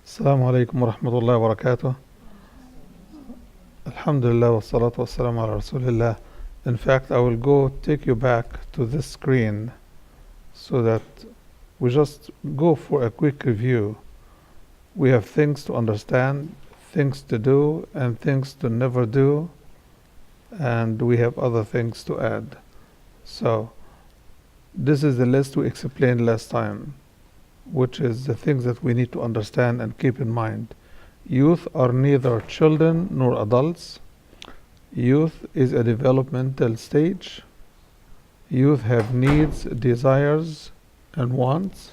السلام عليكم ورحمة الله وبركاته. Alhamdulillah wa salatu wa salam ala Rasulillah. In fact, I will go take you back to this screen so that we just go for a quick review. We have things to understand, things to do, and things to never do, and we have other things to add. So, this is the list we explained last time, which is the things that we need to understand and keep in mind. Youth are neither children nor adults. Youth is a developmental stage. Youth have needs, desires, and wants.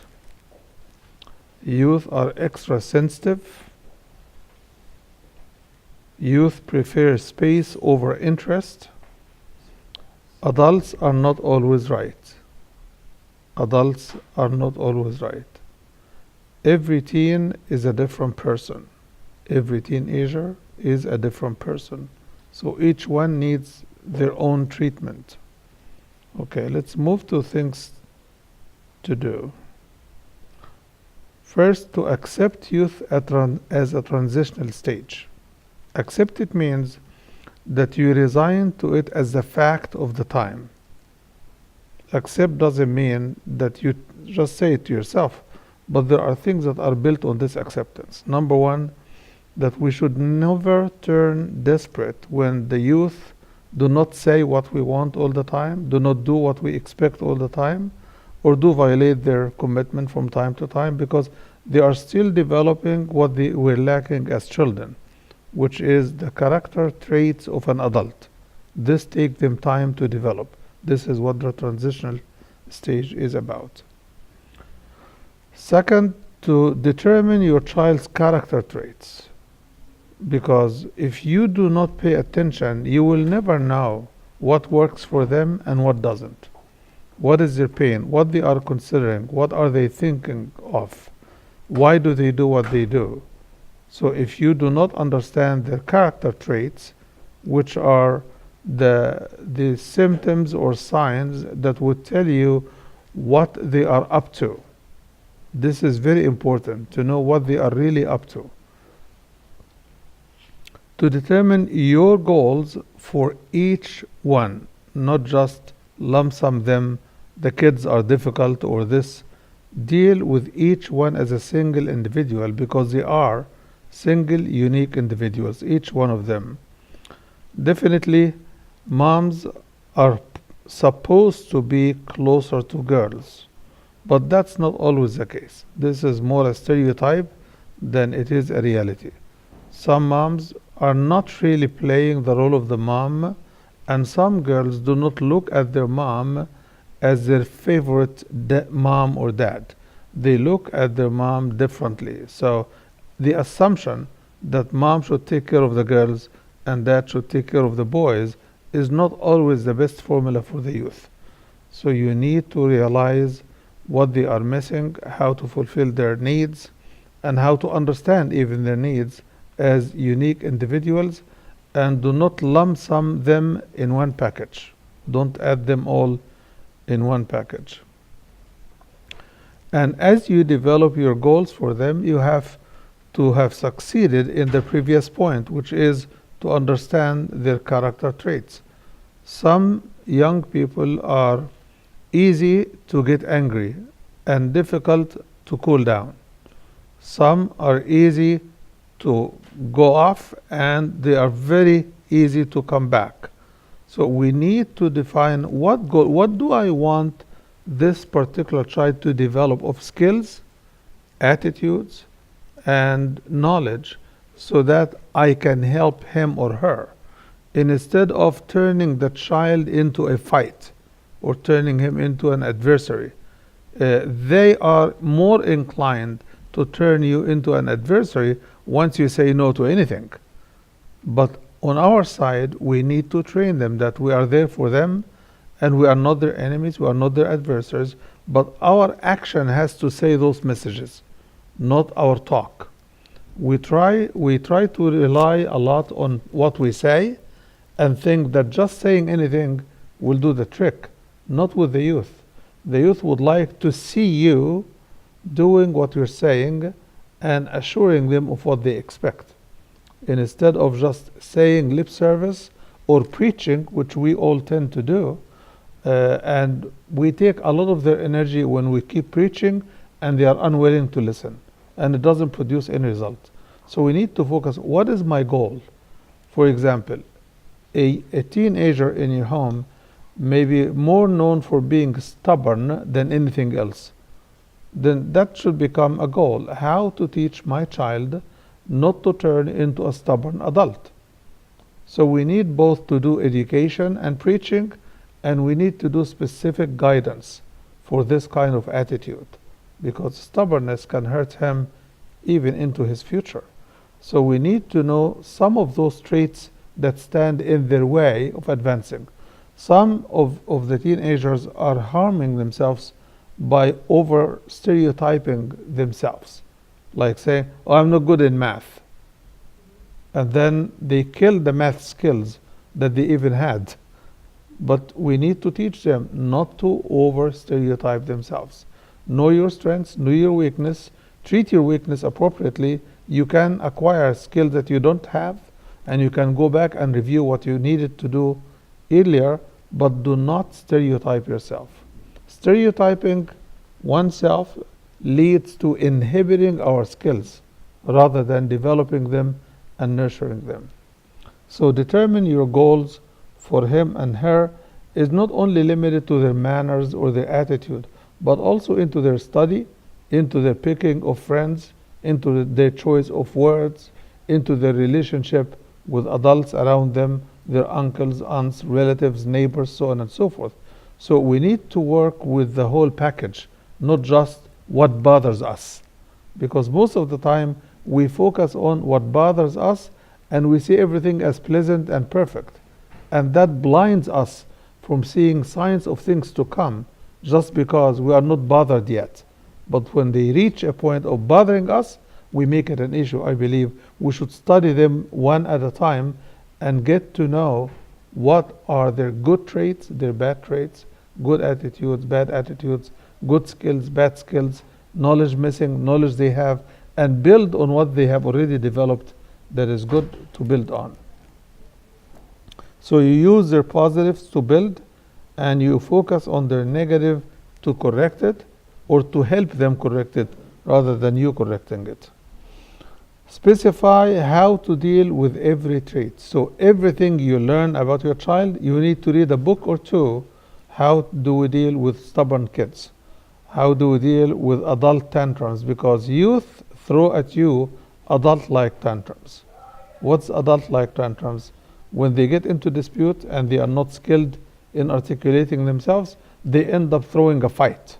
Youth are extra sensitive. Youth prefer space over interest. Adults are not always right. Adults are not always right. Every teen is a different person. Every teenager is a different person. So each one needs their own treatment. Okay, let's move to things to do. First, to accept youth as a transitional stage. Accept it means that you resign to it as a fact of the time. Accept doesn't mean that you just say it to yourself, but there are things that are built on this acceptance. Number one, that we should never turn desperate when the youth do not say what we want all the time, do not do what we expect all the time, or do violate their commitment from time to time, because they are still developing what they were lacking as children, which is the character traits of an adult. This takes them time to develop. This is what the transitional stage is about. Second, to determine your child's character traits. Because if you do not pay attention, you will never know what works for them and what doesn't. What is their pain? What they are considering? What are they thinking of? Why do they do what they do? So if you do not understand their character traits, which are the symptoms or signs that would tell you what they are up to. This is very important, to know what they are really up to. To determine your goals for each one, not just lump sum them, the kids are difficult or this. Deal with each one as a single individual, because they are single, unique individuals, each one of them. Definitely, moms are supposed to be closer to girls, but that's not always the case. This is more a stereotype than it is a reality. Some moms are not really playing the role of the mom, and some girls do not look at their mom as their favorite mom or dad. They look at their mom differently. So the assumption that mom should take care of the girls and dad should take care of the boys is not always the best formula for the youth. So you need to realize what they are missing, how to fulfill their needs, and how to understand even their needs as unique individuals, and do not lump sum them in one package. Don't add them all in one package. And as you develop your goals for them, you have to have succeeded in the previous point, which is to understand their character traits. Some young people are easy to get angry and difficult to cool down. Some are easy to go off and they are very easy to come back. So we need to define what do I want this particular child to develop of skills, attitudes, and knowledge, so that I can help him or her, instead of turning the child into a fight or turning him into an adversary. They are more inclined to turn you into an adversary once you say no to anything. But on our side, we need to train them that we are there for them, and we are not their enemies, we are not their adversaries, but our action has to say those messages, not our talk. We try to rely a lot on what we say and think that just saying anything will do the trick. Not with the youth. The youth would like to see you doing what you're saying and assuring them of what they expect, instead of just saying lip service or preaching, which we all tend to do. And we take a lot of their energy when we keep preaching and they are unwilling to listen, and it doesn't produce any result. So we need to focus, what is my goal? For example, a teenager in your home may be more known for being stubborn than anything else. Then that should become a goal. How to teach my child not to turn into a stubborn adult? So we need both to do education and preaching, and we need to do specific guidance for this kind of attitude, because stubbornness can hurt him even into his future. So we need to know some of those traits that stand in their way of advancing. Some of the teenagers are harming themselves by over stereotyping themselves, like saying, oh, I'm not good in math. And then they kill the math skills that they even had. But we need to teach them not to over stereotype themselves. Know your strengths, know your weakness, treat your weakness appropriately. You can acquire skills that you don't have, and you can go back and review what you needed to do earlier, but do not stereotype yourself. Stereotyping oneself leads to inhibiting our skills rather than developing them and nurturing them. So determine your goals for him and her is not only limited to their manners or their attitude, but also into their study, into their picking of friends, into their choice of words, into their relationship with adults around them, their uncles, aunts, relatives, neighbors, so on and so forth. So we need to work with the whole package, not just what bothers us. Because most of the time we focus on what bothers us and we see everything as pleasant and perfect. And that blinds us from seeing signs of things to come just because we are not bothered yet. But when they reach a point of bothering us, we make it an issue. I believe we should study them one at a time and get to know what are their good traits, their bad traits, good attitudes, bad attitudes, good skills, bad skills, knowledge missing, knowledge they have, and build on what they have already developed that is good to build on. So you use their positives to build, and you focus on their negative to correct it or to help them correct it rather than you correcting it. Specify how to deal with every trait. So everything you learn about your child, you need to read a book or two. How do we deal with stubborn kids? How do we deal with adult tantrums? Because youth throw at you adult-like tantrums. What's adult-like tantrums? When they get into dispute and they are not skilled in articulating themselves, they end up throwing a fight,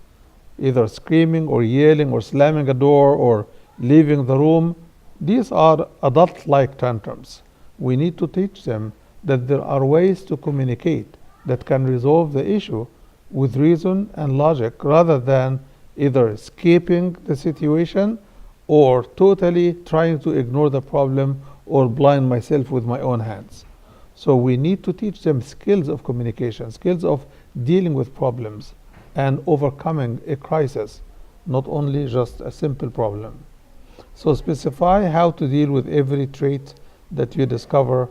either screaming or yelling or slamming a door or leaving the room. These are adult-like tantrums. We need to teach them that there are ways to communicate that can resolve the issue with reason and logic rather than either escaping the situation or totally trying to ignore the problem or blind myself with my own hands. So we need to teach them skills of communication, skills of dealing with problems and overcoming a crisis, not only just a simple problem. So specify how to deal with every trait that you discover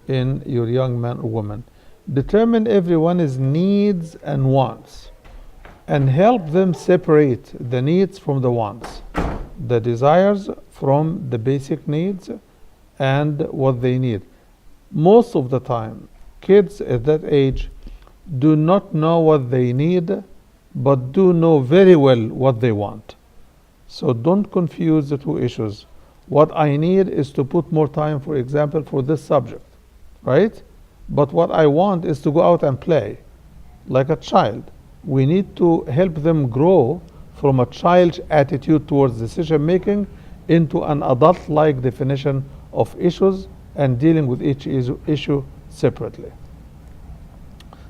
in your young man or woman. Determine everyone's needs and wants and help them separate the needs from the wants, the desires from the basic needs and what they need. Most of the time, kids at that age do not know what they need, but do know very well what they want. So don't confuse the two issues. What I need is to put more time, for example, for this subject, right? But what I want is to go out and play like a child. We need to help them grow from a child's attitude towards decision making into an adult-like definition of issues and dealing with each issue separately.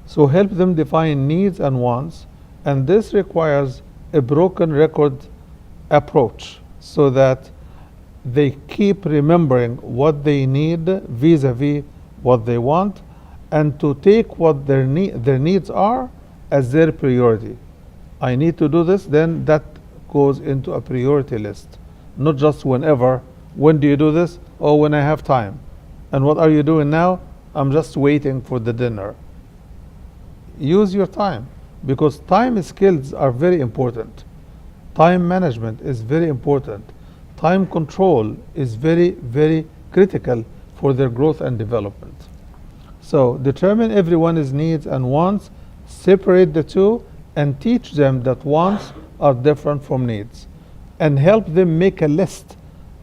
So help them define needs and wants, and this requires a broken record approach so that they keep remembering what they need vis-a-vis what they want, and to take what their needs are as their priority. I need to do this, then that goes into a priority list. not just whenever. When do you do this? Oh, when I have time. And what are you doing now? I'm just waiting for the dinner. Use your time, because time skills are very important. Time management is very important. Time control is very, very critical for their growth and development. So determine everyone's needs and wants, separate the two, and teach them that wants are different from needs, and help them make a list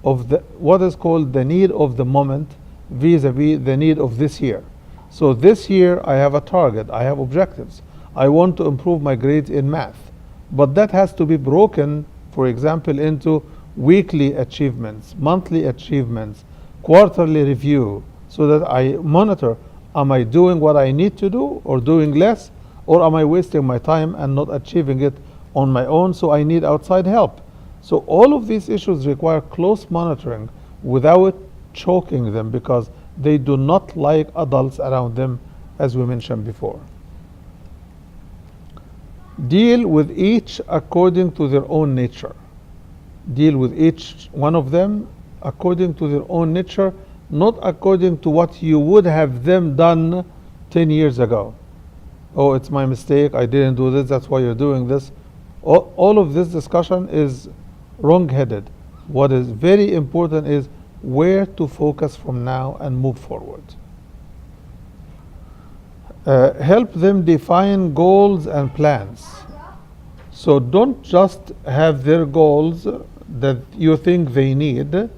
of what is called the need of the moment vis-a-vis the need of this year. So this year I have a target, I have objectives. I want to improve my grades in math, but that has to be broken, for example, into weekly achievements, monthly achievements, quarterly review, so that I monitor, am I doing what I need to do or doing less, or am I wasting my time and not achieving it on my own, so I need outside help. So all of these issues require close monitoring without choking them, because they do not like adults around them, as we mentioned before. Deal with each according to their own nature. Deal with each one of them according to their own nature, not according to what you would have them done 10 years ago. Oh, it's my mistake, I didn't do this, that's why you're doing this. All of this discussion is wrong-headed. What is very important is where to focus from now and move forward. Help them define goals and plans. So don't just have their goals that you think they need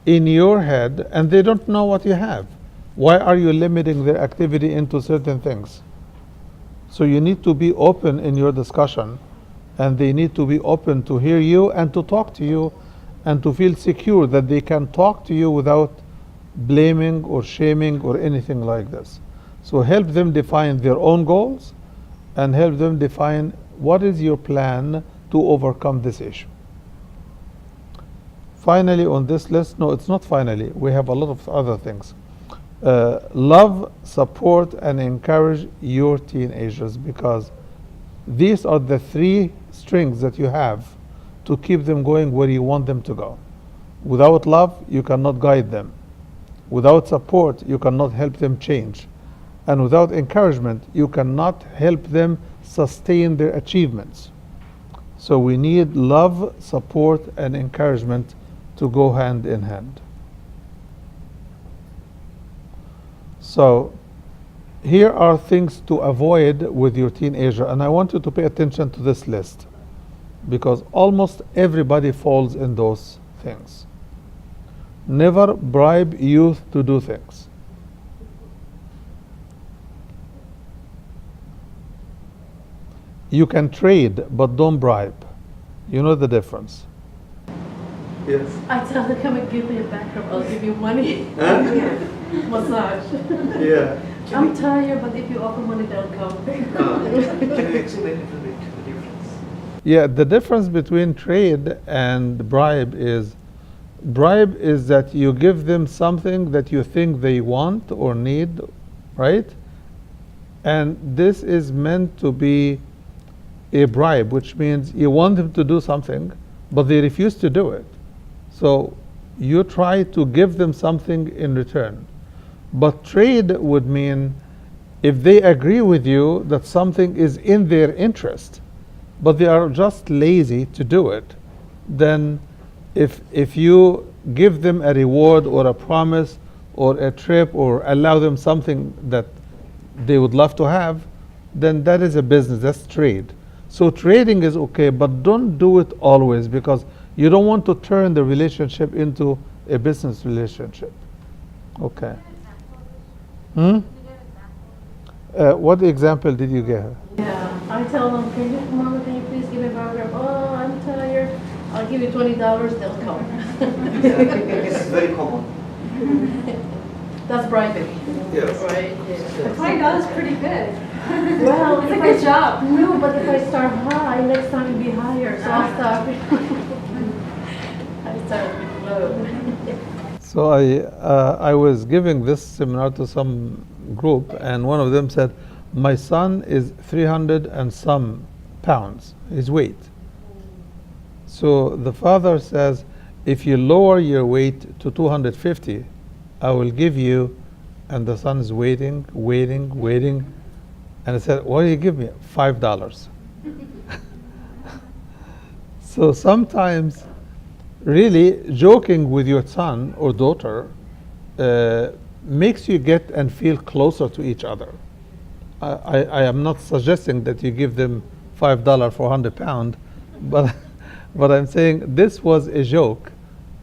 in your head and they don't know what you have. Why are you limiting their activity into certain things? So you need to be open in your discussion, and they need to be open to hear you and to talk to you, and to feel secure that they can talk to you without blaming or shaming or anything like this. So help them define their own goals and help them define what is your plan to overcome this issue. Finally on this list, no, it's not finally, we have a lot of other things. Love, support, and encourage your teenagers, because these are the three strings that you have to keep them going where you want them to go. Without love, you cannot guide them. Without support, you cannot help them change. And without encouragement, you cannot help them sustain their achievements. So we need love, support, and encouragement to go hand in hand. So here are things to avoid with your teenager, and I want you to pay attention to this list, because almost everybody falls in those things. Never bribe youth to do things. You can trade, but don't bribe. You know the difference. Yes. I tell her, come and give me a back rub, I'll give you money. Huh? Massage. Yeah. I'm tired, but if you offer money, they'll come. Can you explain a little bit the difference? Yeah, the difference between trade and bribe is that you give them something that you think they want or need, right? And this is meant to be a bribe, which means you want them to do something, but they refuse to do it. So you try to give them something in return. But trade would mean if they agree with you that something is in their interest, but they are just lazy to do it, then if you give them a reward or a promise or a trip or allow them something that they would love to have, then that is a business, that's trade. So trading is okay, but don't do it always, because you don't want to turn the relationship into a business relationship. Okay. What example did you give her? Yeah, I tell them, Mama, can you please give me a back rub? Oh, I'm tired. I'll give you $20, they'll come. It's very common. That's bribing. Yes. Right? Yeah. $20 is pretty good. Well, It's a if good I- job. No, but if I start high, next time it'll be higher, so I'll stop. I start low. So I was giving this seminar to some group, and one of them said, my son is 300 and some pounds, his weight. So the father says, if you lower your weight to 250, I will give you, and the son is waiting, and I said, what do you give me? $5. So sometimes, really, joking with your son or daughter makes you get and feel closer to each other. I am not suggesting that you give them $5 for 100 pounds, but but I'm saying this was a joke,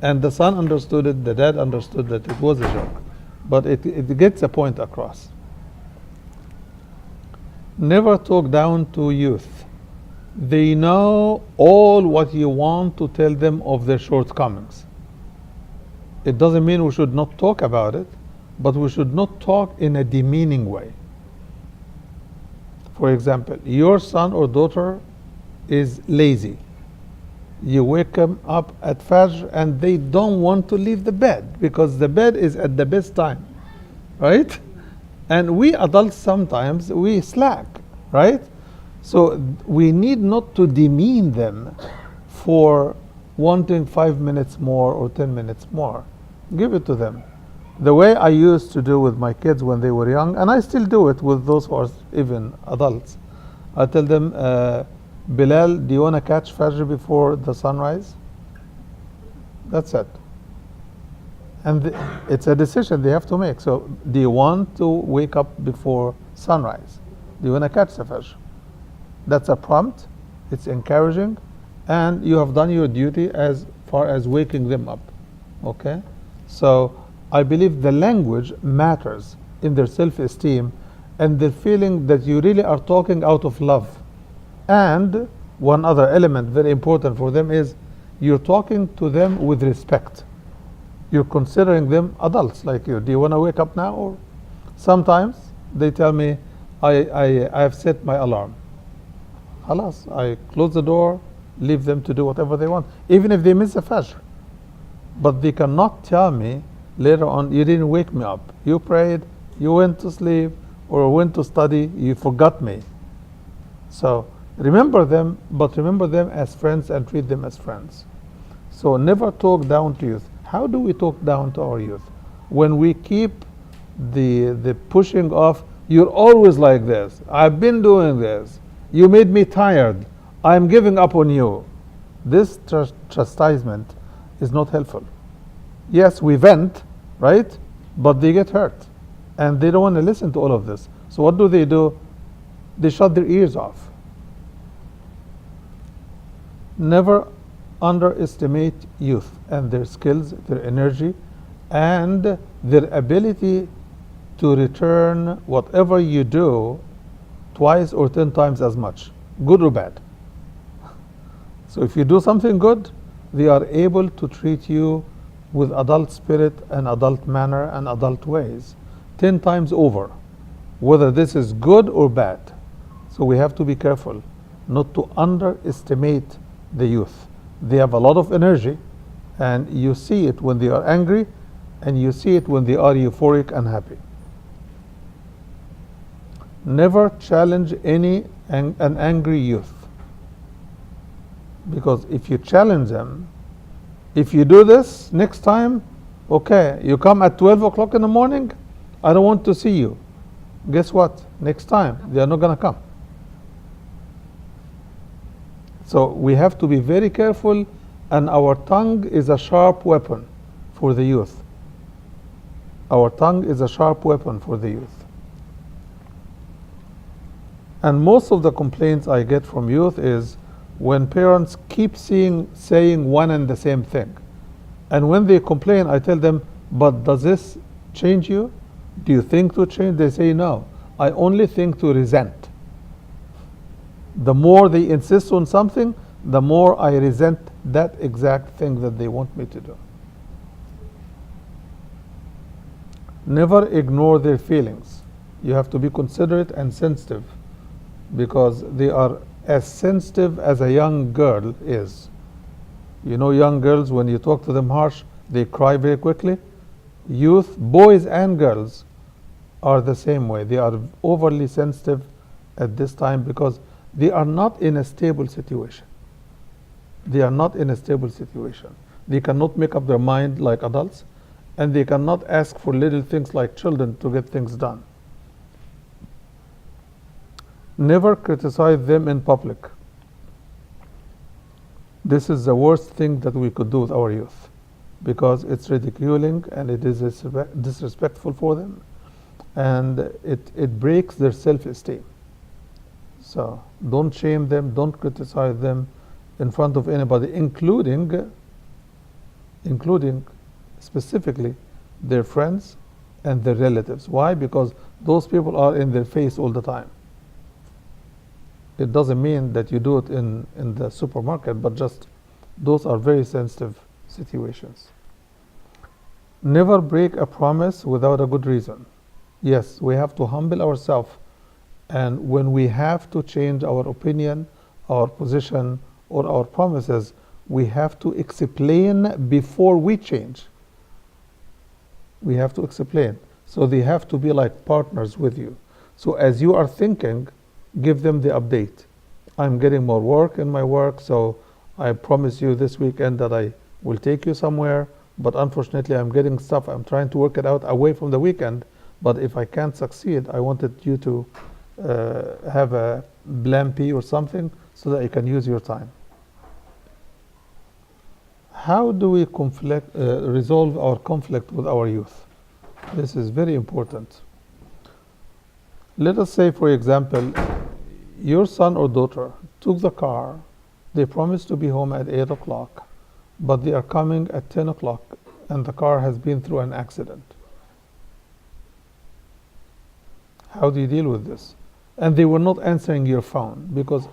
and the son understood it, the dad understood that it was a joke, but it gets a point across. Never talk down to youth. They know all what you want to tell them of their shortcomings. It doesn't mean we should not talk about it, but we should not talk in a demeaning way. For example, your son or daughter is lazy. You wake them up at Fajr and they don't want to leave the bed because the bed is at the best time, right? And we adults sometimes, we slack, right? So we need not to demean them for wanting 5 minutes more or 10 minutes more. Give it to them. The way I used to do with my kids when they were young, and I still do it with those who are even adults, I tell them, Bilal, do you want to catch Fajr before the sunrise? That's it. And it's a decision they have to make. So, do you want to wake up before sunrise? Do you want to catch the Fajr? That's a prompt, it's encouraging, and you have done your duty as far as waking them up. Okay? So, I believe the language matters in their self-esteem and the feeling that you really are talking out of love. And one other element very important for them is you're talking to them with respect. You're considering them adults like you. Do you want to wake up now? Or sometimes they tell me, I have set my alarm. Halas, I close the door, leave them to do whatever they want, even if they miss a Fajr. But they cannot tell me later on, you didn't wake me up. You prayed, you went to sleep, or went to study, you forgot me. So remember them, but remember them as friends and treat them as friends. So never talk down to youth. How do we talk down to our youth? When we keep the pushing off, you're always like this. I've been doing this. You made me tired. I'm giving up on you. This chastisement is not helpful. Yes, we vent, right? But they get hurt. And they don't want to listen to all of this. So what do? They shut their ears off. Never underestimate youth and their skills, their energy, and their ability to return whatever you do twice or 10 times as much, good or bad. So if you do something good, they are able to treat you with adult spirit and adult manner and adult ways 10 times over, whether this is good or bad. So we have to be careful not to underestimate the youth. They have a lot of energy, and you see it when they are angry, and you see it when they are euphoric and happy. Never challenge an angry youth, because if you challenge them, if you do this next time, okay, you come at 12 o'clock in the morning, I don't want to see you. Guess what? Next time, they are not going to come. So we have to be very careful, and our tongue is a sharp weapon for the youth. Our tongue is a sharp weapon for the youth. And most of the complaints I get from youth is when parents keep saying one and the same thing. And when they complain, I tell them, but does this change you? Do you think to change? They say, no, I only think to resent. The more they insist on something, the more I resent that exact thing that they want me to do. Never ignore their feelings. You have to be considerate and sensitive, because they are as sensitive as a young girl is. You know, young girls, when you talk to them harsh, they cry very quickly. Youth, boys and girls, are the same way. They are overly sensitive at this time because they are not in a stable situation. They are not in a stable situation. They cannot make up their mind like adults, and they cannot ask for little things like children to get things done. Never criticize them in public. This is the worst thing that we could do with our youth, because it's ridiculing and it is disrespectful for them, and it breaks their self-esteem. So don't shame them, don't criticize them in front of anybody, including specifically their friends and their relatives. Why? Because those people are in their face all the time. It doesn't mean that you do it in the supermarket, but just those are very sensitive situations. Never break a promise without a good reason. Yes, we have to humble ourselves, and when we have to change our opinion, our position, or our promises, we have to explain before we change. We have to explain. So they have to be like partners with you. So as you are thinking, give them the update. I'm getting more work in my work, so I promise you this weekend that I will take you somewhere, but unfortunately I'm getting stuff. I'm trying to work it out away from the weekend, but if I can't succeed, I wanted you to have a plan P or something so that you can use your time. How do we resolve our conflict with our youth? This is very important. Let us say, for example, your son or daughter took the car. They promised to be home at 8 o'clock, but they are coming at 10 o'clock and the car has been through an accident. How do you deal with this? And they were not answering your phone because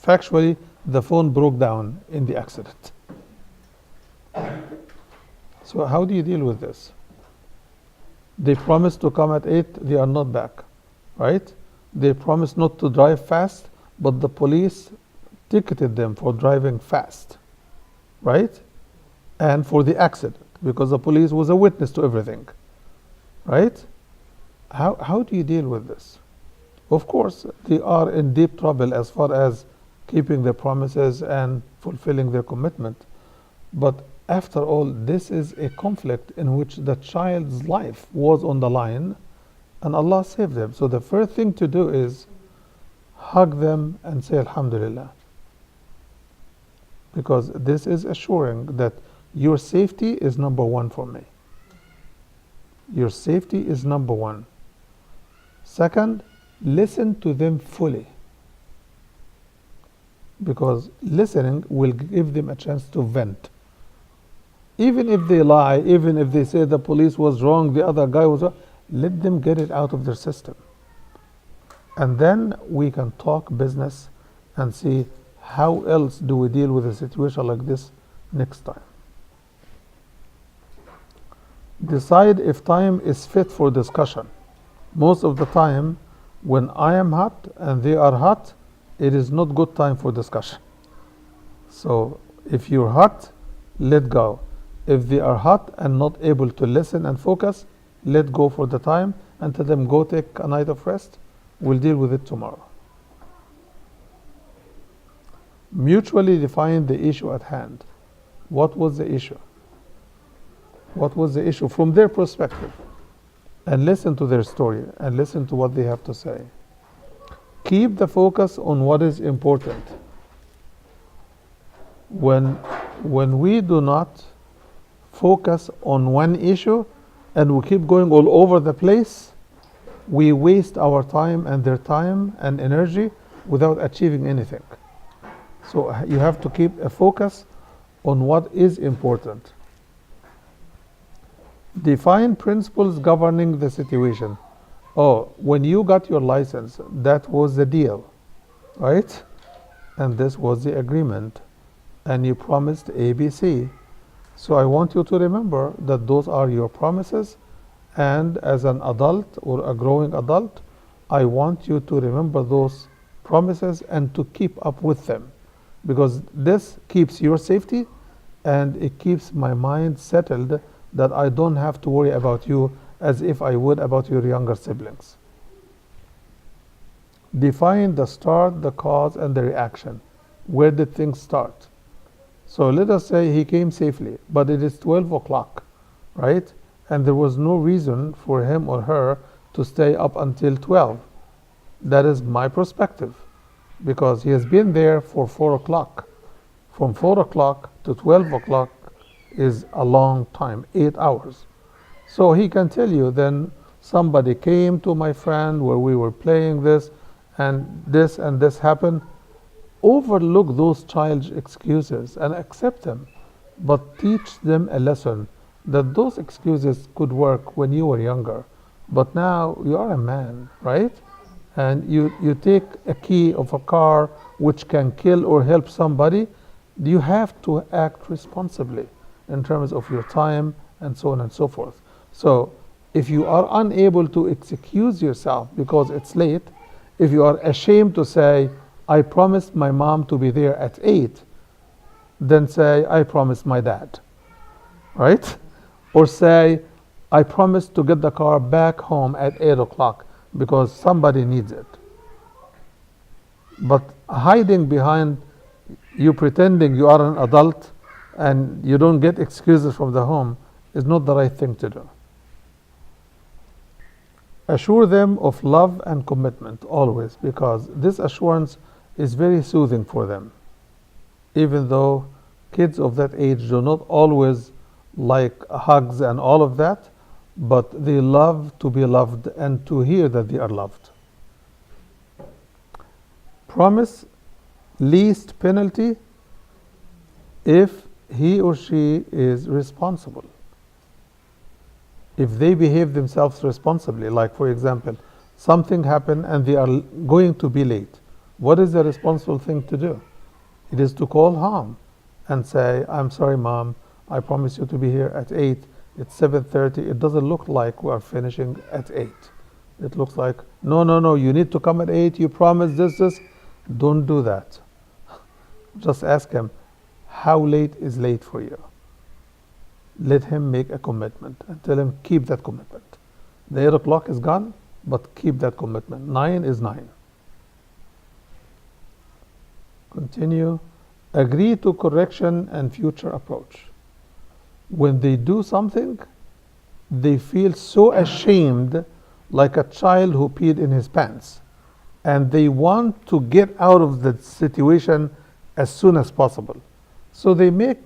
factually the phone broke down in the accident. So how do you deal with this? They promised to come at 8, they are not back, right? They promised not to drive fast, but the police ticketed them for driving fast, right? And for the accident, because the police was a witness to everything, right? How do you deal with this? Of course, they are in deep trouble as far as keeping their promises and fulfilling their commitment. But after all, this is a conflict in which the child's life was on the line and Allah saved them. So the first thing to do is hug them and say Alhamdulillah. Because this is assuring that your safety is number one for me. Your safety is number one. Second, listen to them fully. Because listening will give them a chance to vent. Even if they lie, even if they say the police was wrong, the other guy was wrong, let them get it out of their system. And then we can talk business and see how else do we deal with a situation like this next time. Decide if time is fit for discussion. Most of the time, when I am hot and they are hot, it is not good time for discussion. So if you're hot, let go. If they are hot and not able to listen and focus, let go for the time and tell them go take a night of rest. We'll deal with it tomorrow. Mutually define the issue at hand. What was the issue? What was the issue from their perspective? And listen to their story and listen to what they have to say. Keep the focus on what is important. When we do not focus on one issue and we keep going all over the place, we waste our time and their time and energy without achieving anything. So you have to keep a focus on what is important. Define principles governing the situation. Oh, when you got your license, that was the deal, right? And this was the agreement. And you promised ABC. So I want you to remember that those are your promises. And as an adult or a growing adult, I want you to remember those promises and to keep up with them. Because this keeps your safety and it keeps my mind settled that I don't have to worry about you as if I would about your younger siblings. Define the start, the cause, and the reaction. Where did things start? So let us say he came safely, but it is 12 o'clock, right? And there was no reason for him or her to stay up until 12. That is my perspective, because he has been there for 4 o'clock. From 4 o'clock to 12 o'clock is a long time, 8 hours. So he can tell you, then somebody came to my friend where we were playing this and this happened. Overlook those childish excuses and accept them, but teach them a lesson that those excuses could work when you were younger, but now you are a man, right? And you take a key of a car which can kill or help somebody. You have to act responsibly in terms of your time and so on and so forth. So if you are unable to excuse yourself because it's late, if you are ashamed to say, I promised my mom to be there at 8, then say, I promised my dad, right? Or say, I promised to get the car back home at 8 o'clock because somebody needs it. But hiding behind you pretending you are an adult and you don't get excuses from the home is not the right thing to do. Assure them of love and commitment always, because this assurance is very soothing for them. Even though kids of that age do not always like hugs and all of that, but they love to be loved and to hear that they are loved. Promise least penalty if he or she is responsible. If they behave themselves responsibly, like for example, something happened and they are going to be late, what is the responsible thing to do? It is to call home and say, I'm sorry mom, I promised you to be here at 8, it's 7:30, it doesn't look like we are finishing at 8. It looks like, no, you need to come at 8, you promised this. Don't do that. Just ask him, how late is late for you? Let him make a commitment and tell him, keep that commitment. The 8 o'clock is gone, but keep that commitment. 9 is 9. Continue. Agree to correction and future approach. When they do something, they feel so ashamed, like a child who peed in his pants, and they want to get out of the situation as soon as possible. So they make,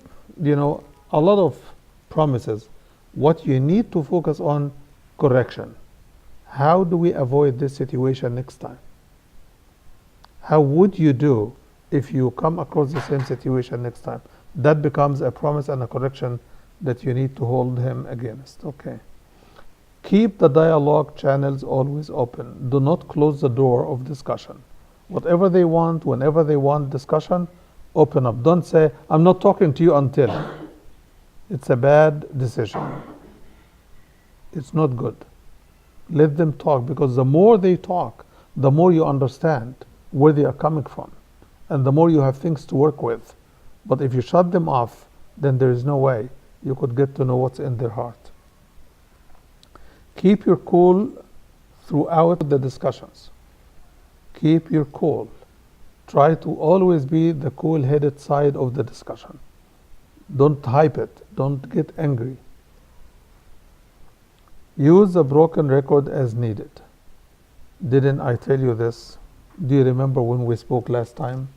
a lot of promises. What you need to focus on, correction. How do we avoid this situation next time? How would you do if you come across the same situation next time? That becomes a promise and a correction that you need to hold him against. Okay. Keep the dialogue channels always open. Do not close the door of discussion. Whatever they want, whenever they want discussion, open up. Don't say, I'm not talking to you until. It's a bad decision. It's not good. Let them talk, because the more they talk, the more you understand where they are coming from, and the more you have things to work with. But if you shut them off, then there is no way you could get to know what's in their heart. Keep your cool throughout the discussions. Keep your cool. Try to always be the cool-headed side of the discussion. Don't hype it. Don't get angry. Use a broken record as needed. Didn't I tell you this? Do you remember when we spoke last time?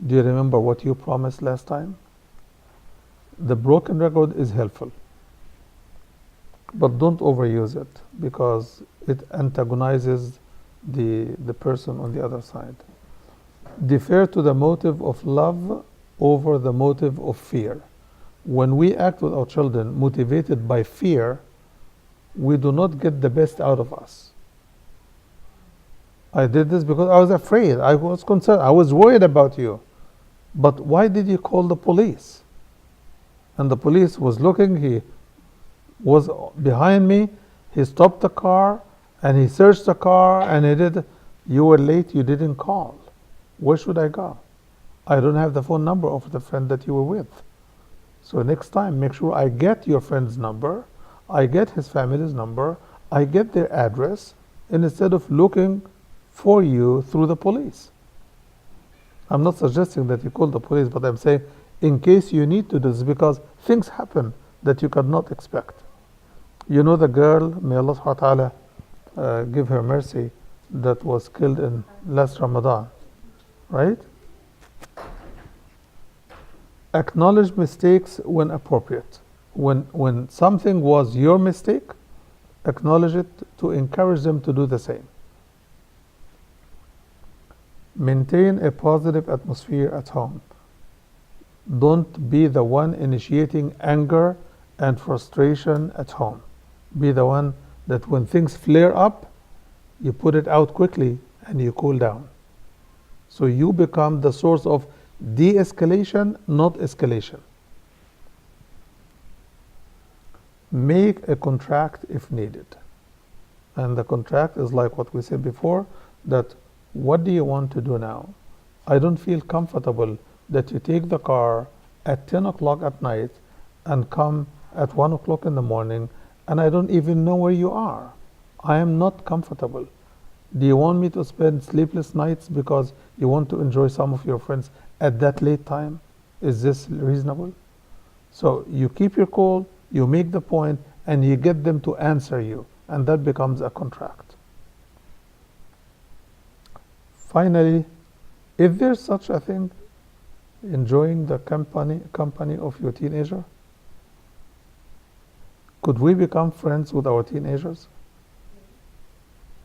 Do you remember what you promised last time? The broken record is helpful, but don't overuse it, because it antagonizes the person on the other side. Defer to the motive of love over the motive of fear. When we act with our children motivated by fear, we do not get the best out of us. I did this because I was afraid, I was concerned, I was worried about you. But why did you call the police? And the police was looking, he was behind me, he stopped the car, and he searched the car, and he did. You were late, you didn't call. Where should I go? I don't have the phone number of the friend that you were with. So next time, make sure I get your friend's number, I get his family's number, I get their address, instead of looking for you through the police. I'm not suggesting that you call the police, but I'm saying in case you need to do this, because things happen that you cannot expect. You know the girl, may Allah subhanahu wa ta'ala give her mercy, that was killed in last Ramadan, right? Acknowledge mistakes when appropriate. When something was your mistake, acknowledge it to encourage them to do the same. Maintain a positive atmosphere at home. Don't be the one initiating anger and frustration at home. Be the one that when things flare up, you put it out quickly and you cool down. So you become the source of de-escalation, not escalation. Make a contract if needed. And the contract is like what we said before, that what do you want to do now? I don't feel comfortable that you take the car at 10 o'clock at night and come at 1 o'clock in the morning, and I don't even know where you are. I am not comfortable. Do you want me to spend sleepless nights because you want to enjoy some of your friends at that late time? Is this reasonable? So you keep your cool, you make the point, and you get them to answer you, and that becomes a contract. Finally, if there's such a thing, enjoying the company of your teenager, could we become friends with our teenagers?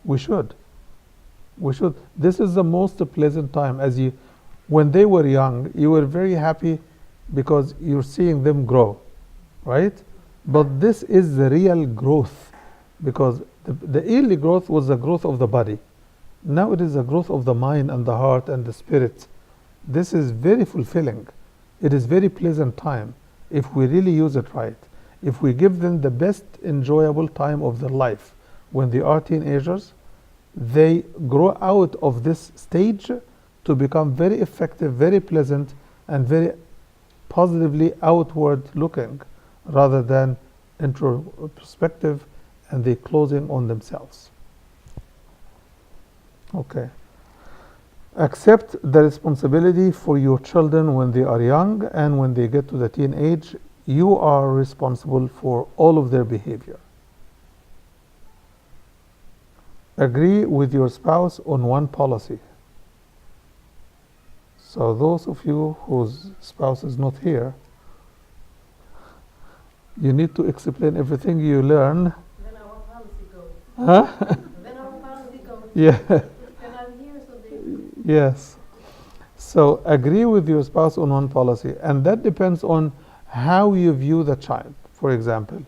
We should. We should. This is the most pleasant time. When they were young, you were very happy because you're seeing them grow, right? But this is the real growth, because the early growth was the growth of the body. Now it is the growth of the mind and the heart and the spirit. This is very fulfilling. It is very pleasant time if we really use it right. If we give them the best enjoyable time of their life when they are teenagers, they grow out of this stage to become very effective, very pleasant, and very positively outward looking, rather than introspective and they closing on themselves. Okay. Accept the responsibility for your children when they are young, and when they get to the teenage, you are responsible for all of their behavior. Agree with your spouse on one policy. So those of you whose spouse is not here, you need to explain everything you learn. Then our policy goes. Huh? Then our policy goes. Yeah. They're not here, so they. Yes. So agree with your spouse on one policy, and that depends on how you view the child. For example,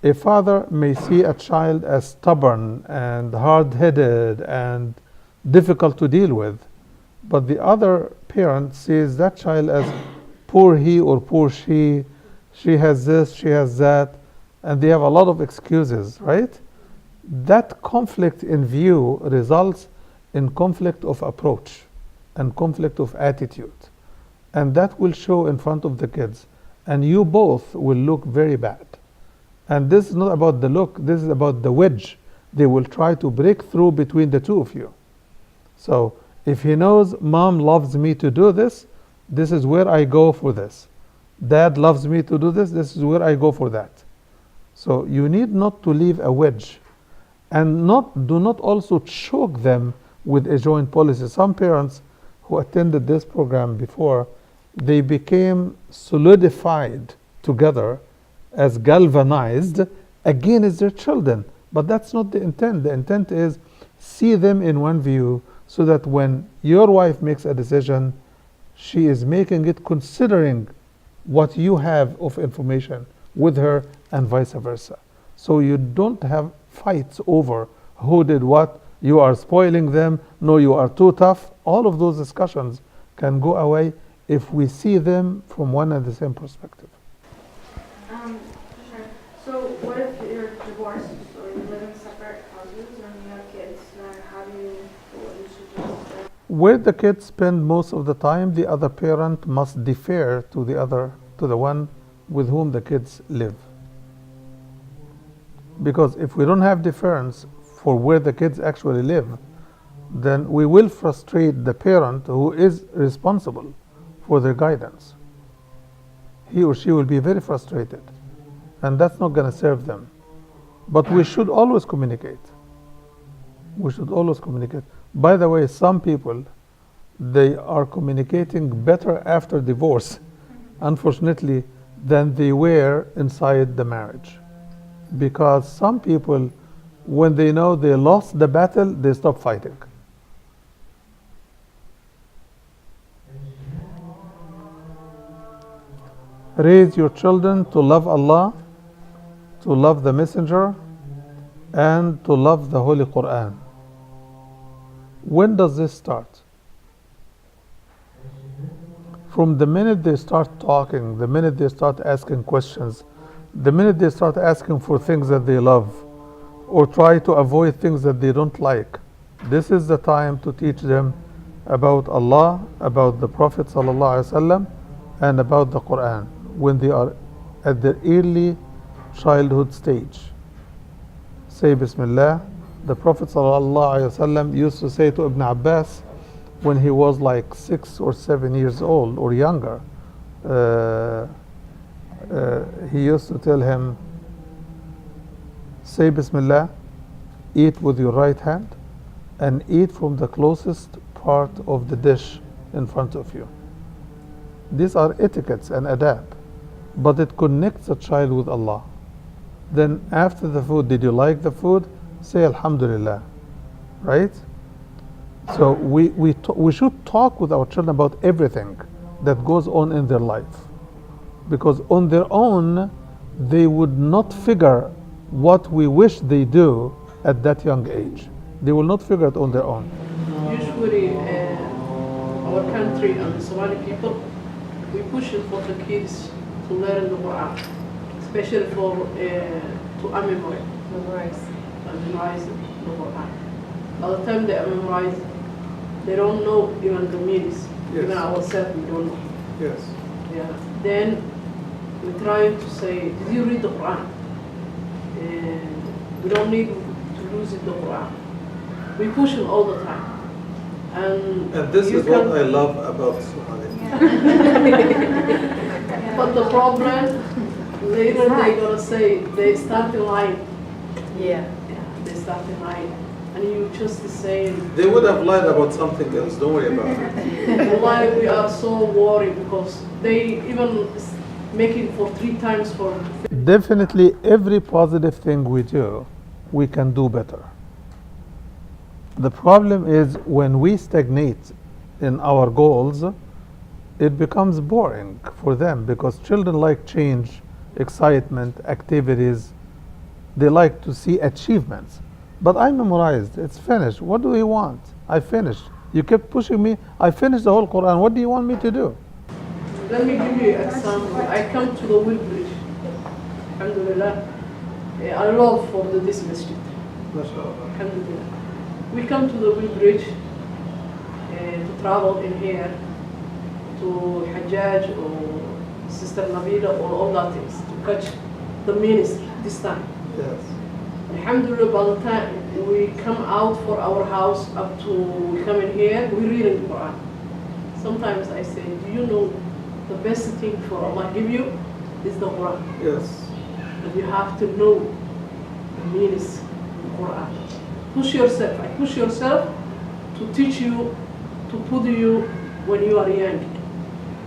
a father may see a child as stubborn and hard-headed and difficult to deal with, but the other parent sees that child as poor he or poor she has this, she has that, and they have a lot of excuses, right? That conflict in view results in conflict of approach and conflict of attitude, and that will show in front of the kids, and you both will look very bad. And this is not about the look, this is about the wedge they will try to break through between the two of you. So if he knows mom loves me to do this, this is where I go for this. Dad loves me to do this, this is where I go for that. So you need not to leave a wedge, and do not also choke them with a joint policy. Some parents who attended this program before, they became solidified together as galvanized against their children. But that's not the intent. The intent is see them in one view, so that when your wife makes a decision, she is making it considering what you have of information with her, and vice versa. So you don't have fights over who did what, you are spoiling them, no, you are too tough. All of those discussions can go away if we see them from one and the same perspective. Sure. So what if you're divorced, or you live in separate houses and you have kids? How do you suggest that? Where the kids spend most of the time, the other parent must defer to the one with whom the kids live. Because if we don't have deference for where the kids actually live, then we will frustrate the parent who is responsible for their guidance. he or she will be very frustrated, and that's not going to serve them. But we should always communicate. We should always communicate. By the way, some people, they are communicating better after divorce, unfortunately, than they were inside the marriage. Because some people, when they know they lost the battle, they stop fighting. Raise your children to love Allah, to love the Messenger, and to love the Holy Quran. When does this start? From the minute they start talking, the minute they start asking questions, the minute they start asking for things that they love, or try to avoid things that they don't like. This is the time to teach them about Allah, about the Prophet ﷺ, and about the Quran when they are at the early childhood stage. Say Bismillah. The Prophet ﷺ used to say to Ibn Abbas when he was like 6 or 7 years old or younger, he used to tell him, say Bismillah, eat with your right hand, and eat from the closest part of the dish in front of you. These are etiquettes and adab, but it connects a child with Allah. Then after the food, did you like the food? Say Alhamdulillah, right? So we should talk with our children about everything that goes on in their life, because on their own they would not figure what we wish they do at that young age. They will not figure it on their own. Usually, our country and the Somali people, we push it for the kids to learn the Quran, especially for to memorize the Quran. By the time they memorize, they don't know even the meanings. Yes. Even ourselves, we don't know. Yes. Yeah. Then we try to say, did you read the Quran? We don't need to lose the Quran. We push them all the time. And this you is what can- I love about Somali. But the problem, later they're gonna say, they start in line. Yeah. Yeah, they start in line. And you just say, They would have lied about something else, don't worry about it. why we are so worried, because they even make it for 3 times for. Definitely, every positive thing we do, we can do better. The problem is when we stagnate in our goals, it becomes boring for them, because children like change, excitement, activities. They like to see achievements. But I memorized, it's finished. What do you want? I finished. You kept pushing me. I finished the whole Quran. What do you want me to do? Let me give you an example. I come to the Will Bridge. Alhamdulillah. I love for this masjid. MashaAllah. Alhamdulillah. We come to the Will Bridge to travel in here to Hajjaj or Sister Nabila or all that things to catch the ministry this time. Yes. Alhamdulillah, by the time we come out for our house up to we come in here, we read the Quran. Sometimes I say, do you know the best thing for Allah give you is the Quran. Yes. But you have to know the meanings of the Quran. Push yourself. I push yourself to teach you, to put you when you are young.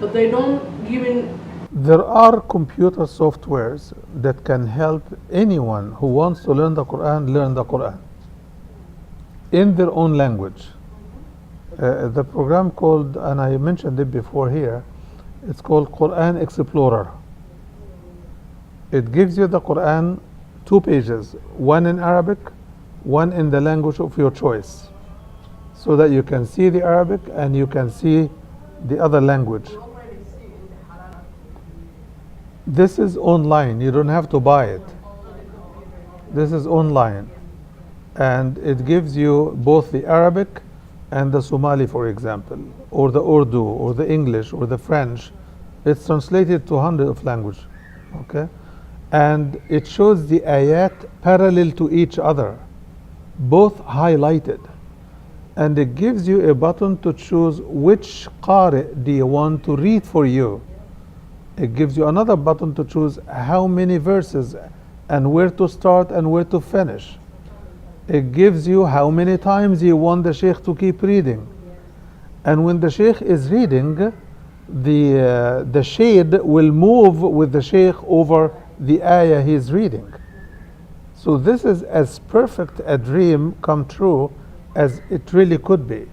But they don't give in. There are computer softwares that can help anyone who wants to learn the Quran learn the Quran in their own language. The program called, and I mentioned it before here, it's called Quran Explorer. It gives you the Quran 2 pages, one in Arabic, one in the language of your choice, so that you can see the Arabic and you can see the other language. This is online, you don't have to buy it. This is online, and it gives you both the Arabic and the Somali, for example, or the Urdu, or the English, or the French. It's translated to hundreds of languages, okay? And it shows the ayat parallel to each other, both highlighted. And it gives you a button to choose which qari do you want to read for you. It gives you another button to choose how many verses and where to start and where to finish. It gives you how many times you want the sheikh to keep reading. And when the sheikh is reading, the shade will move with the sheikh over the ayah he is reading. So this is as perfect a dream come true as it really could be.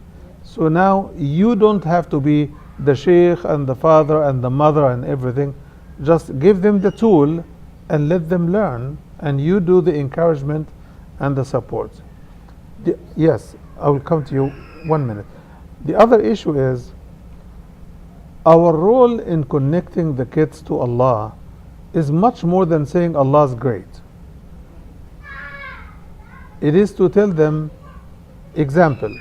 So now you don't have to be the sheikh and the father and the mother and everything. Just give them the tool and let them learn, and you do the encouragement and the support. Yes, I will come to you 1 minute. The other issue is our role in connecting the kids to Allah is much more than saying Allah is great. It is to tell them, example,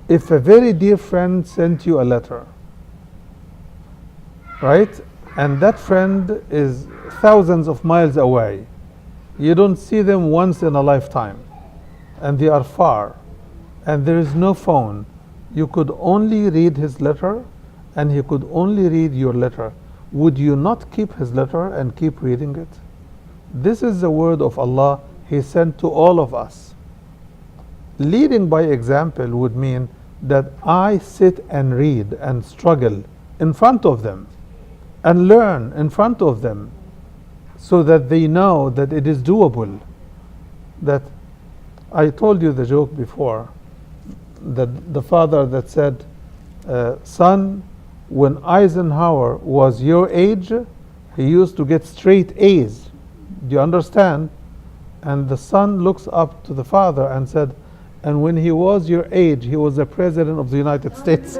if a very dear friend sent you a letter, right? And that friend is thousands of miles away. You don't see them once in a lifetime, and they are far, and there is no phone. You could only read his letter, and he could only read your letter. Would you not keep his letter and keep reading it? This is the word of Allah He sent to all of us. Leading by example would mean that I sit and read and struggle in front of them and learn in front of them so that they know that it is doable. That I told you the joke before, that the father that said, son, when Eisenhower was your age, he used to get straight A's. Do you understand? And the son looks up to the father and said, and when he was your age, he was the president of the United States.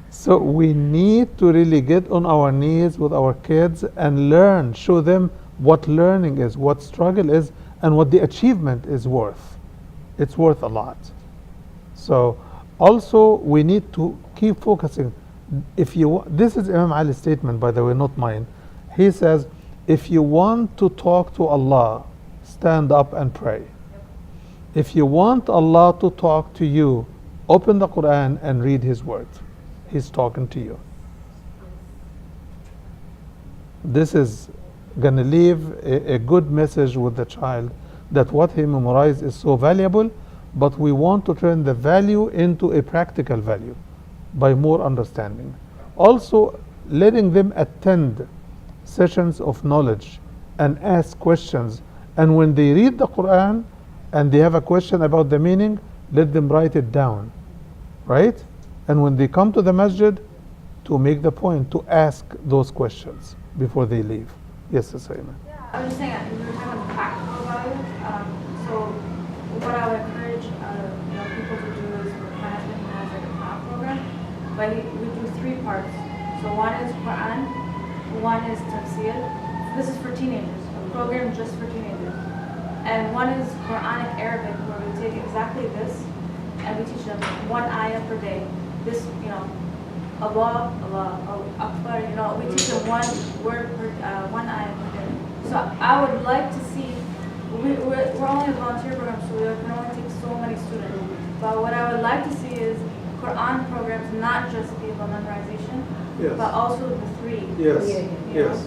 So we need to really get on our knees with our kids and learn, show them what learning is, what struggle is, and what the achievement is worth. It's worth a lot. So also we need to keep focusing. This is Imam Ali's statement, by the way, not mine. He says, if you want to talk to Allah, stand up and pray. If you want Allah to talk to you, open the Quran and read His words. He's talking to you. This is going to leave a good message with the child that what he memorized is so valuable, but we want to turn the value into a practical value by more understanding. Also, letting them attend sessions of knowledge and ask questions. And when they read the Quran and they have a question about the meaning, let them write it down, right? And when they come to the masjid, to make the point to ask those questions before they leave. Yes, Saima. Yeah, I was just saying that we were talking about practical values. So what I would encourage people to do is my husband has like a math program, but we do 3 parts. So one is Quran, one is tafsir. This is for teenagers, a program just for teenagers. And one is Quranic Arabic, where we take exactly this and we teach them 1 ayah per day. This, Allah, Akbar, we teach them 1 word per, 1 ayah per day. So I would like to see, we're only a volunteer program, so we can only take so many students. But what I would like to see is Quran programs, not just be about memorization, Yes. but also the 3. Yes, yes.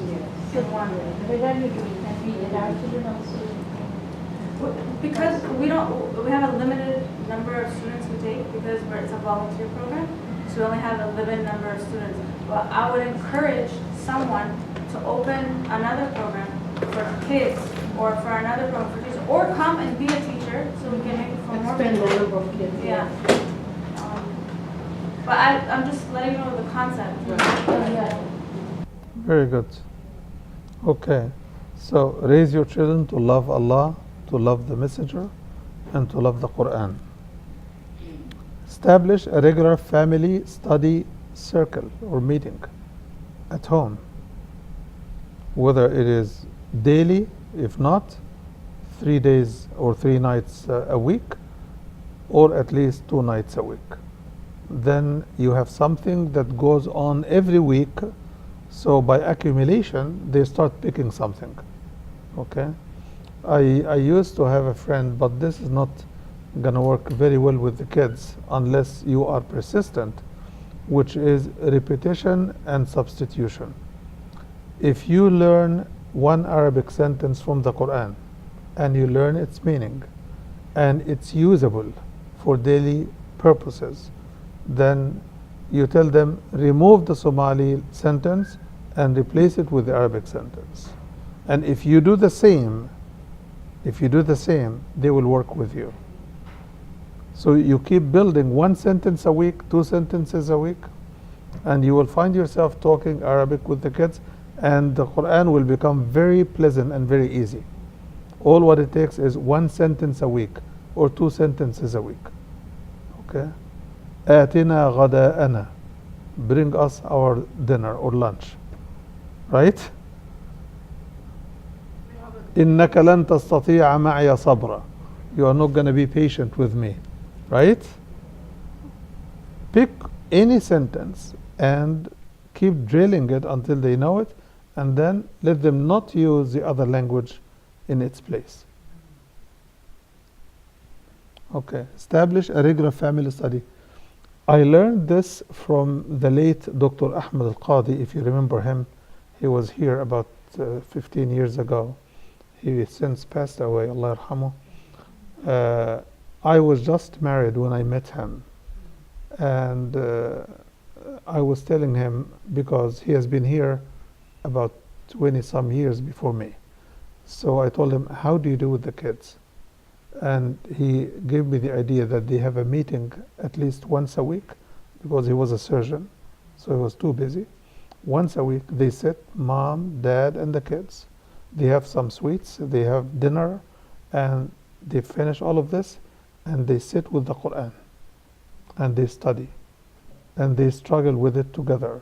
In one. Because we have a limited number of students we take because it's a volunteer program, so we only have a limited number of students. But I would encourage someone to open another program for kids or for another program for teachers, or come and be a teacher so we can make it for more Expand the people. number of kids. Yeah. But I'm just letting you know the concept. Yeah. Very good. Okay. So raise your children to love Allah, to love the Messenger, and to love the Quran. Establish a regular family study circle or meeting at home, whether it is daily, if not 3 days or 3 nights a week, or at least 2 nights a week. Then you have something that goes on every week, so by accumulation they start picking something. Okay, I used to have a friend, but this is not gonna work very well with the kids unless you are persistent, which is repetition and substitution. If you learn one Arabic sentence from the Quran and you learn its meaning and it's usable for daily purposes, then you tell them remove the Somali sentence and replace it with the Arabic sentence. And if you do the same, they will work with you. So you keep building one sentence a week, two sentences a week, and you will find yourself talking Arabic with the kids, and the Quran will become very pleasant and very easy. All what it takes is one sentence a week or two sentences a week. Okay? آتنا غداءنا. Bring us our dinner or lunch. Right? إنك لن تستطيع معي صبرا. You are not going to be patient with me. Right? Pick any sentence and keep drilling it until they know it, and then let them not use the other language in its place. Okay, establish a regular family study. I learned this from the late Dr. Ahmed Al-Qadi, if you remember him. He was here about 15 years ago. He since passed away, Allah yarhamu. I was just married when I met him, and I was telling him, because he has been here about 20 some years before me. So I told him, how do you do with the kids? And he gave me the idea that they have a meeting at least once a week, because he was a surgeon, so he was too busy. Once a week they sit, mom, dad, and the kids. They have some sweets, they have dinner, and they finish all of this, and they sit with the Quran, and they study, and they struggle with it together,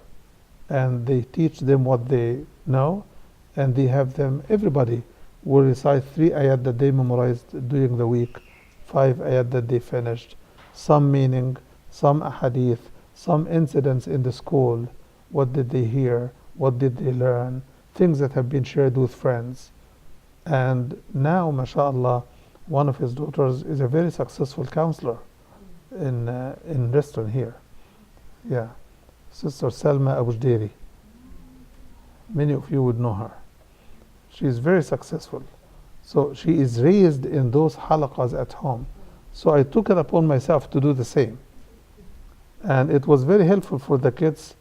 and they teach them what they know, and they have them, everybody will recite 3 ayat that they memorized during the week, 5 ayat that they finished, some meaning, some ahadith, some incidents in the school, what did they hear, what did they learn, things that have been shared with friends. And now, mashallah, one of his daughters is a very successful counselor in Reston here. Yeah, Sister Salma Abu Jderi. Many of you would know her. She is very successful. So she is raised in those halaqas at home. So I took it upon myself to do the same. And it was very helpful for the kids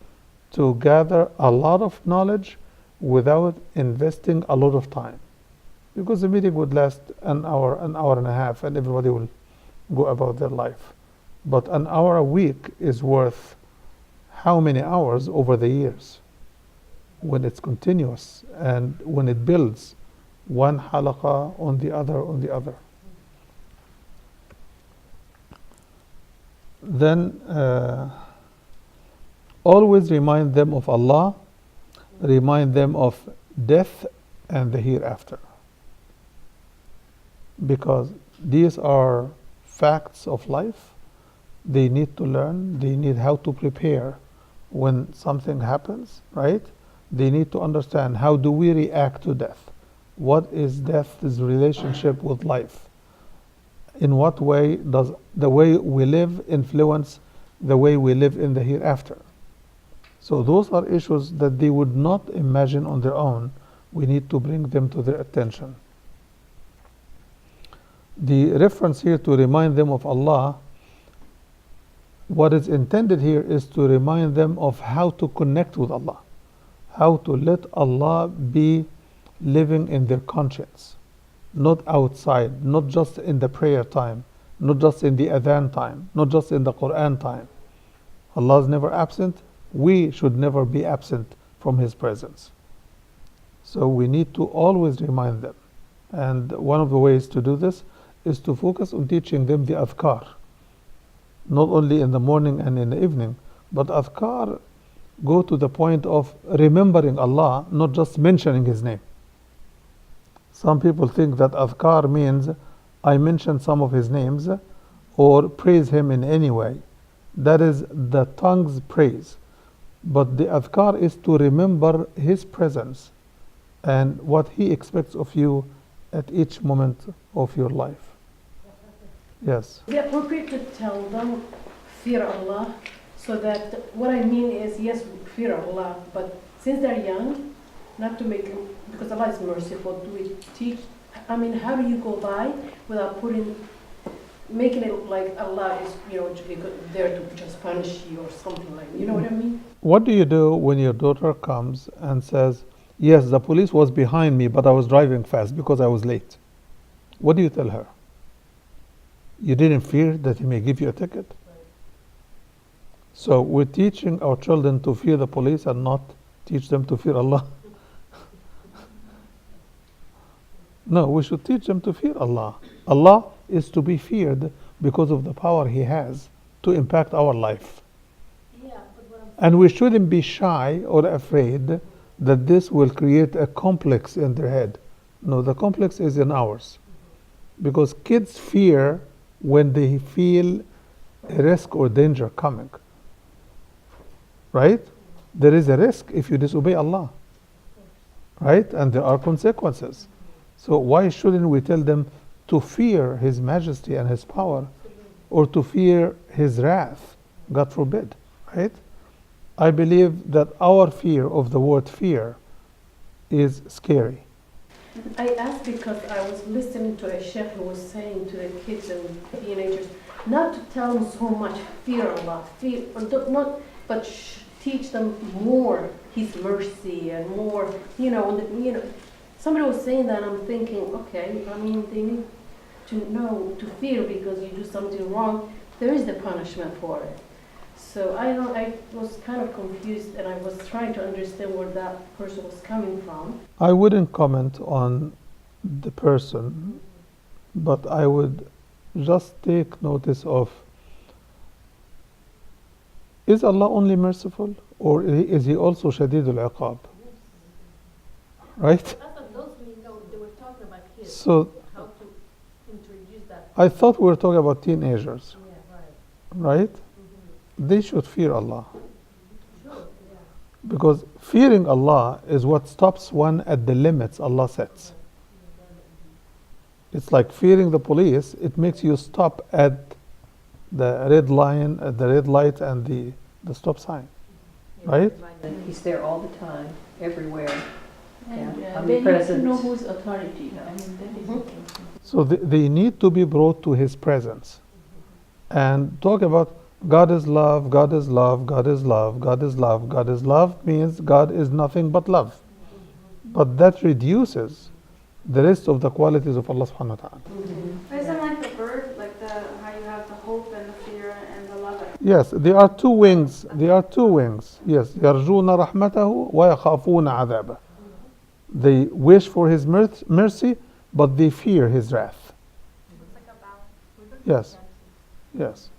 to gather a lot of knowledge without investing a lot of time. Because the meeting would last an hour and a half, and everybody will go about their life. But an hour a week is worth how many hours over the years? When it's continuous and when it builds one halaqa on the other. Then always remind them of Allah, remind them of death and the hereafter. Because these are facts of life. They need to learn, they need how to prepare when something happens, right? They need to understand, how do we react to death? What is death's relationship with life? In what way does the way we live influence the way we live in the hereafter? So those are issues that they would not imagine on their own. We need to bring them to their attention. The reference here to remind them of Allah, what is intended here is to remind them of how to connect with Allah, how to let Allah be living in their conscience, not outside, not just in the prayer time, not just in the adhan time, not just in the Quran time. Allah is never absent. We should never be absent from His presence. So we need to always remind them. And one of the ways to do this is to focus on teaching them the adhkar, not only in the morning and in the evening, but adhkar go to the point of remembering Allah, not just mentioning His name. Some people think that adhkar means I mention some of His names or praise Him in any way. That is the tongue's praise. But the adhkar is to remember His presence and what He expects of you at each moment of your life. Yes. Is it appropriate to tell them fear Allah? So that what I mean is, yes, fear Allah, but since they're young, not to make them, because Allah is merciful, do we teach? I mean, how do you go by without making it look like Allah is, there to just punish you or something like that? You know what I mean? What do you do when your daughter comes and says, yes, the police was behind me, but I was driving fast because I was late? What do you tell her? You didn't fear that he may give you a ticket? So we're teaching our children to fear the police and not teach them to fear Allah. No, we should teach them to fear Allah. Allah is to be feared because of the power He has to impact our life. And we shouldn't be shy or afraid that this will create a complex in their head. No, the complex is in ours. Because kids fear when they feel a risk or danger coming. Right? There is a risk if you disobey Allah. Right? And there are consequences. So why shouldn't we tell them to fear His majesty and His power, or to fear His wrath? God forbid. Right? I believe that our fear of the word fear is scary. I asked because I was listening to a sheikh who was saying to the kids and teenagers not to tell them so much fear Allah, but teach them more His mercy and more, Somebody was saying that, and I'm thinking, okay, I mean, they need to know to fear because you do something wrong. There is the punishment for it. So I was kind of confused, and I was trying to understand where that person was coming from. I wouldn't comment on the person, but I would just take notice of, is Allah only merciful, or is He also Shadid al-Iqab? Right? That's what those they were talking about kids. So How to introduce that. I thought we were talking about teenagers, Yeah, right. right? They should fear Allah. Because fearing Allah is what stops one at the limits Allah sets. It's like fearing the police, it makes you stop at the red line, at the red light and the stop sign. Right? He's there all the time, everywhere. And Yeah, they need to omnipresent. know whose authority. I mean, that is the thing. So they need to be brought to His presence. And talk about God is love, God is love, God is love, God is love, God is love means God is nothing but love. But that reduces the rest of the qualities of Allah subhanahu wa ta'ala. Isn't like the bird, like how you have the hope and the fear and the love? Yes, there are two wings. There are two wings. Yes, يرجون رحمته ويخافون عذابه. They wish for His mercy, but they fear His wrath. Yes, yes.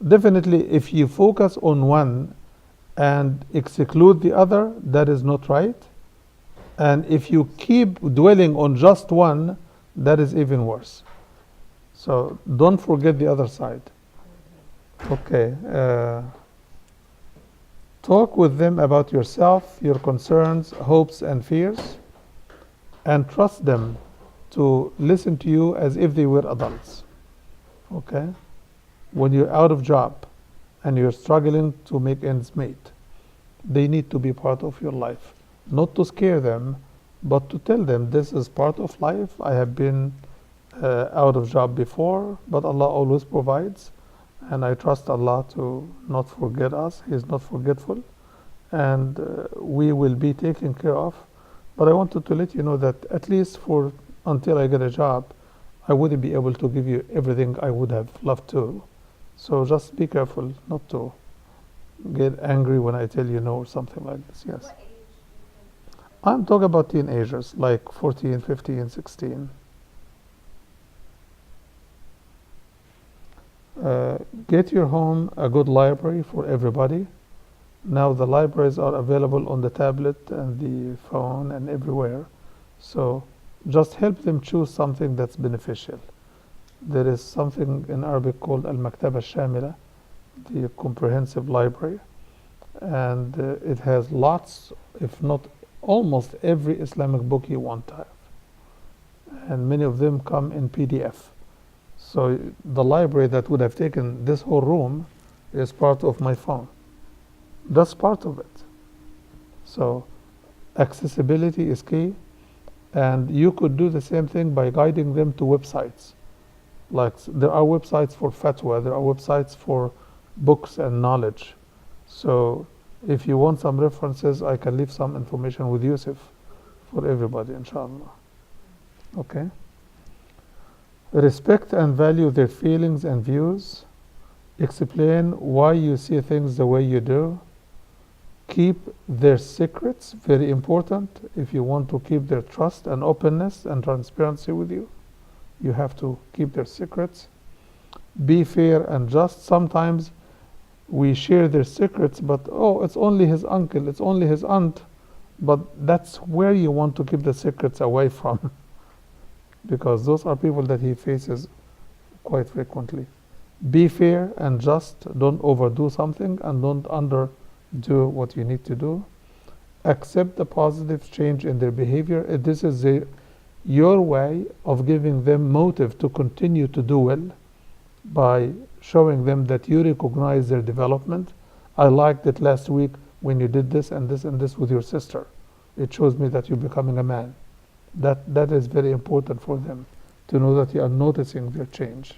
Definitely, if you focus on one and exclude the other, that is not right. And if you keep dwelling on just one, that is even worse. So don't forget the other side. Okay. Talk with them about yourself, your concerns, hopes, and fears, and trust them to listen to you as if they were adults. Okay? When you're out of job and you're struggling to make ends meet, they need to be part of your life. Not to scare them, but to tell them this is part of life. I have been out of job before, but Allah always provides. And I trust Allah to not forget us. He is not forgetful. And we will be taken care of. But I wanted to let you know that at least until I get a job, I wouldn't be able to give you everything I would have loved to. So just be careful not to get angry when I tell you no or something like this. Yes. What age? I'm talking about teenagers, like 14, 15, 16. Get your home a good library for everybody. Now the libraries are available on the tablet and the phone and everywhere. So just help them choose something that's beneficial. There is something in Arabic called Al-Maktaba Shamila, the comprehensive library. And it has lots, if not almost every Islamic book you want to have. And many of them come in PDF. So the library that would have taken this whole room is part of my phone. That's part of it. So accessibility is key, and you could do the same thing by guiding them to websites. Like there are websites for fatwa, there are websites for books and knowledge. So if you want some references, I can leave some information with Yusuf for everybody, inshallah. Okay? Respect and value their feelings and views. Explain why you see things the way you do. Keep their secrets, very important. If you want to keep their trust and openness and transparency with you, you have to keep their secrets. Be fair and just. Sometimes we share their secrets, but it's only his uncle, it's only his aunt. But that's where you want to keep the secrets away from, because those are people that he faces quite frequently. Be fair and just. Don't overdo something and don't underdo what you need to do. Accept the positive change in their behavior. This is your way of giving them motive to continue to do well by showing them that you recognize their development. I liked it last week when you did this and this and this with your sister. It shows me that you're becoming a man. That is very important for them, to know that you are noticing their change.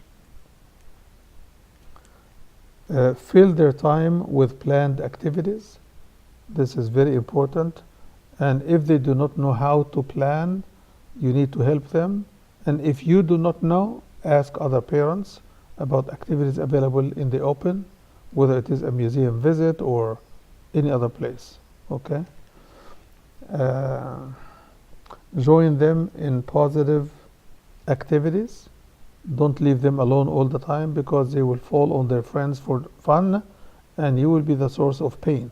Fill their time with planned activities. This is very important. And if they do not know how to plan, you need to help them. And if you do not know, ask other parents about activities available in the open, whether it is a museum visit or any other place. Okay? Join them in positive activities. Don't leave them alone all the time, because they will fall on their friends for fun and you will be the source of pain.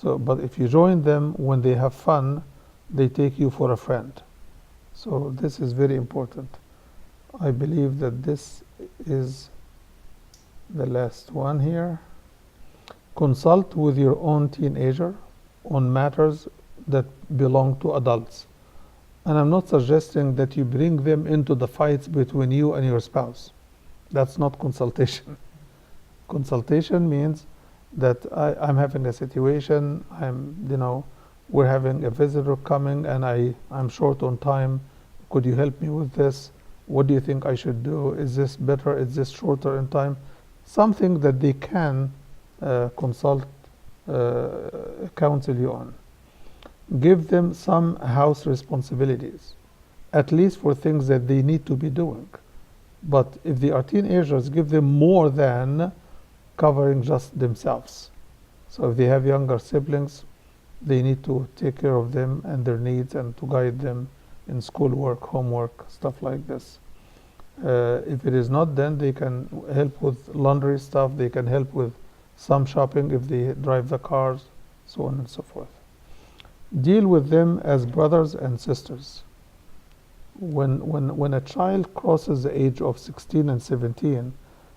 But if you join them when they have fun, they take you for a friend. So this is very important. I believe that this is the last one here. Consult with your own teenager on matters that belong to adults. And I'm not suggesting that you bring them into the fights between you and your spouse. That's not consultation. Consultation means that I'm having a situation, we're having a visitor coming and I'm short on time. Could you help me with this? What do you think I should do? Is this better? Is this shorter in time? Something that they can counsel you on. Give them some house responsibilities, at least for things that they need to be doing. But if they are teenagers, give them more than covering just themselves. So if they have younger siblings, they need to take care of them and their needs and to guide them in schoolwork, homework, stuff like this. If it is not, then they can help with laundry stuff, they can help with some shopping if they drive the cars, so on and so forth. Deal with them as brothers and sisters. When a child crosses the age of 16 and 17,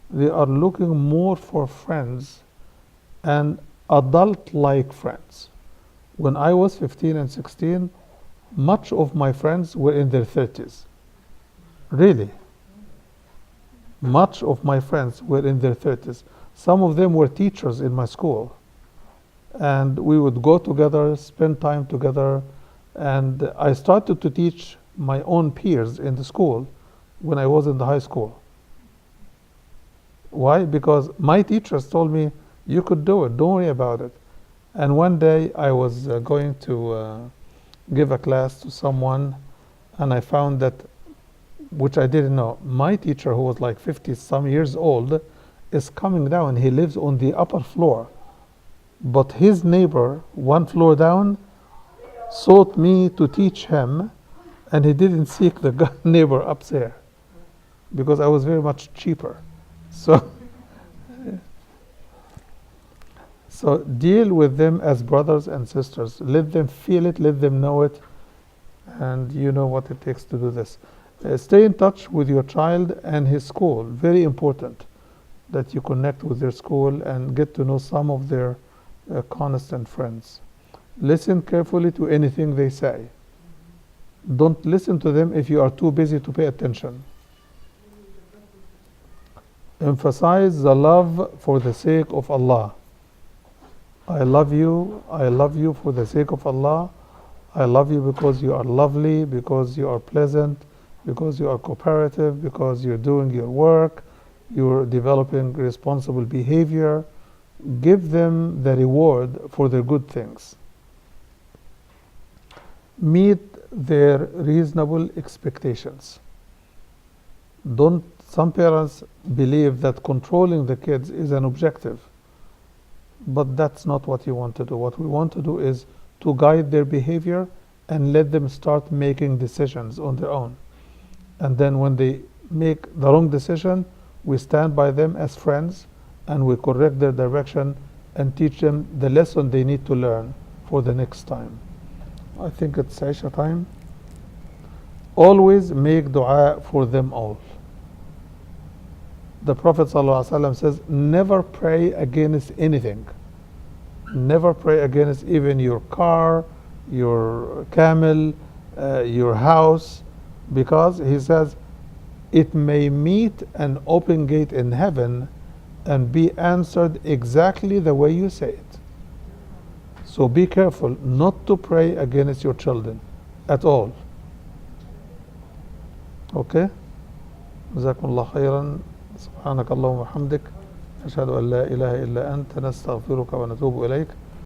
they are looking more for friends and adult-like friends. When I was 15 and 16, much of my friends were in their 30s. Really. Much of my friends were in their 30s. Some of them were teachers in my school. And we would go together, spend time together. And I started to teach my own peers in the school when I was in the high school. Why? Because my teachers told me, you could do it, don't worry about it. And one day I was going to give a class to someone, and I found that, which I didn't know, my teacher, who was like 50 some years old, is coming down. He lives on the upper floor. But his neighbor, one floor down, sought me to teach him, and he didn't seek the neighbor upstairs because I was very much cheaper. So deal with them as brothers and sisters. Let them feel it, let them know it, and you know what it takes to do this. Stay in touch with your child and his school. Very important that you connect with their school and get to know some of their constant friends. Listen carefully to anything they say. Don't listen to them if you are too busy to pay attention. Emphasize the love for the sake of Allah. I love you for the sake of Allah. I love you because you are lovely, because you are pleasant, because you are cooperative, because you're doing your work, you're developing responsible behavior. Give them the reward for their good things. Meet their reasonable expectations. Some parents believe that controlling the kids is an objective, but that's not what you want to do. What we want to do is to guide their behavior and let them start making decisions on their own. And then when they make the wrong decision, we stand by them as friends and we correct their direction and teach them the lesson they need to learn for the next time. I think it's Aisha time. Always make dua for them all. The Prophet ﷺ says, never pray against anything. Never pray against even your car, your camel, your house, because he says it may meet an open gate in heaven and be answered exactly the way you say it. So be careful not to pray against your children at all. Okay? جزاكم الله خيرا. سبحانك اللهم وبحمدك. أشهد أن لا إله إلا أنت نستغفرك ونتوب إليك.